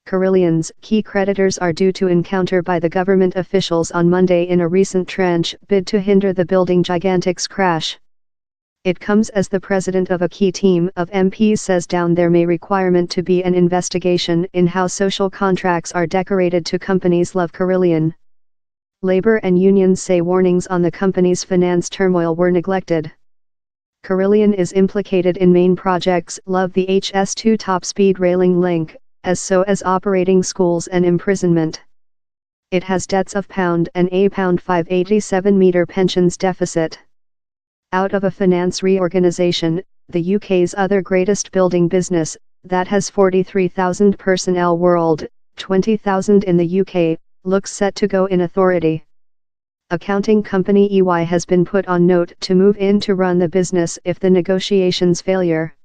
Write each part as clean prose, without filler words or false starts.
Carillion's key creditors are due to encounter by the government officials on Monday in a recent tranche bid to hinder the building gigantic's crash. It comes as the president of a key team of MPs says down there may requirement to be an investigation in how social contracts are decorated to companies love Carillion. Labor and unions say warnings on the company's finance turmoil were neglected. Carillion is implicated in main projects love the HS2 top-speed railing link, as so as operating schools and imprisonment. It has debts of £587 pensions deficit. Out of a finance reorganisation, the UK's other greatest building business, that has 43,000 personnel world, 20,000 in the UK, looks set to go in authority. Accounting company EY has been put on note to move in to run the business if the negotiations failure.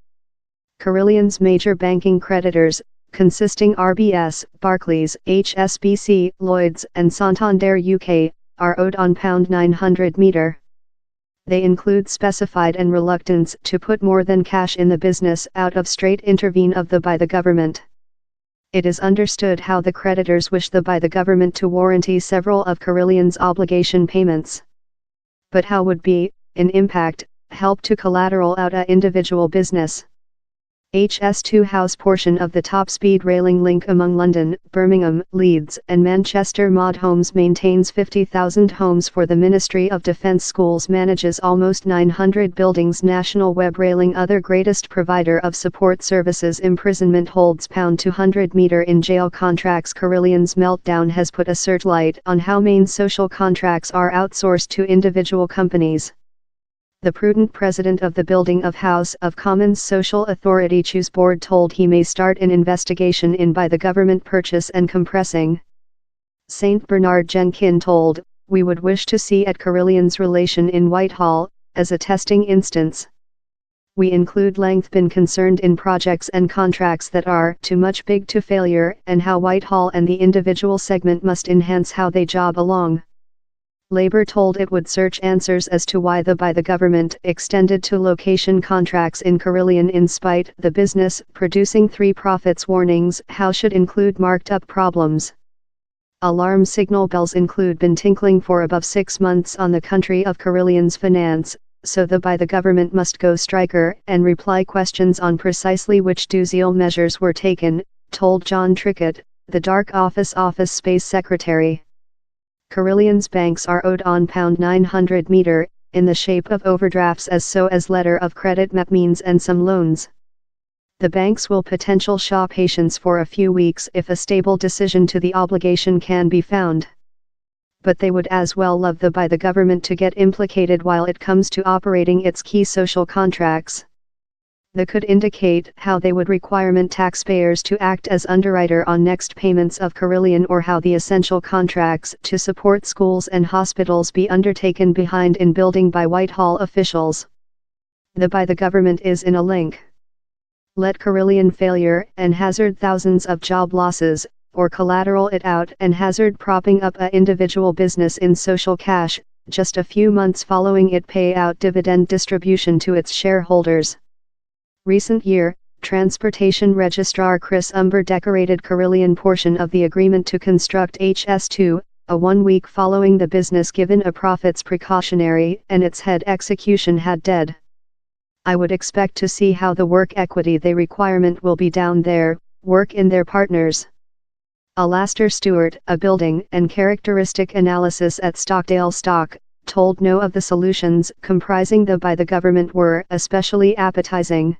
Carillion's major banking creditors, consisting RBS, Barclays, HSBC, Lloyds and Santander UK, are owed on £900 million. They include specified and reluctance to put more than cash in the business out of straight intervene of the by the government. It is understood how the creditors wish the by the government to warranty several of Carillion's obligation payments. But how would be, in impact, help to collateral out a individual business? HS2 house portion of the top-speed railing link among London, Birmingham, Leeds and Manchester Mod Homes maintains 50,000 homes for the Ministry of Defence. Schools manages almost 900 buildings. National Web Railing other greatest provider of support services. Imprisonment holds £200 million in jail contracts. Carillion's meltdown has put a searchlight on how main social contracts are outsourced to individual companies. The prudent president of the Building of House of Commons Social Authority Choose Board told he may start an investigation in by the government purchase and compressing. St. Bernard Jenkin told, we would wish to see at Carillion's relation in Whitehall, as a testing instance. We include length been concerned in projects and contracts that are too much big to failure and how Whitehall and the individual segment must enhance how they job along. Labour told it would search answers as to why the by the government extended to location contracts in Carillion in spite the business producing 3 profits. Warnings how should include marked up problems. Alarm signal bells include been tinkling for above 6 months on the country of Carillion's finance, so the by the government must go striker and reply questions on precisely which due measures were taken, told John Trickett, the Dark Office Space Secretary. Carillion's banks are owed on £900 million, in the shape of overdrafts as so as letter of credit means and some loans. The banks will potential show patience for a few weeks if a stable decision to the obligation can be found. But they would as well love the by the government to get implicated while it comes to operating its key social contracts. That could indicate how they would requirement taxpayers to act as underwriter on next payments of Carillion or how the essential contracts to support schools and hospitals be undertaken behind in building by Whitehall officials. The by the government is in a link. Let Carillion failure and hazard thousands of job losses, or collateral it out and hazard propping up a individual business in social cash, just a few months following it pay out dividend distribution to its shareholders. Recent year, Transportation Registrar Chris Umber decorated Carillion portion of the agreement to construct HS2, a 1 week following the business given a profits precautionary and its head execution had dead. I would expect to see how the work equity they requirement will be down there, work in their partners. Alastair Stewart, a building and characteristic analysis at Stockdale Stock, told no of the solutions comprising the by the government were especially appetizing.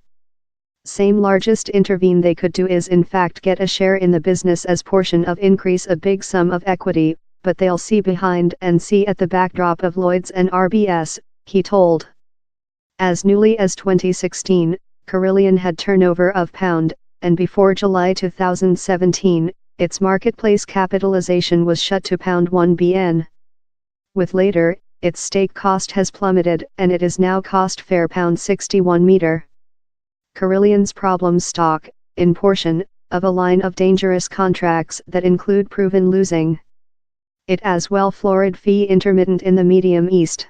Same largest intervene they could do is in fact get a share in the business as portion of increase a big sum of equity, but they'll see behind and see at the backdrop of Lloyds and RBS, he told. As newly as 2016, Carillion had turnover of £, and before July 2017, its marketplace capitalisation was shut to £1 billion. With later, its stake cost has plummeted and it is now cost fair £61 million. Carillion's problems stock, in portion, of a line of dangerous contracts that include proven losing. It as well florid fee intermittent in the Medium East.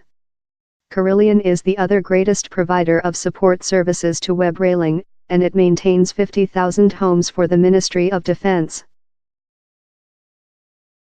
Carillion is the other greatest provider of support services to web railing, and it maintains 50,000 homes for the Ministry of Defence.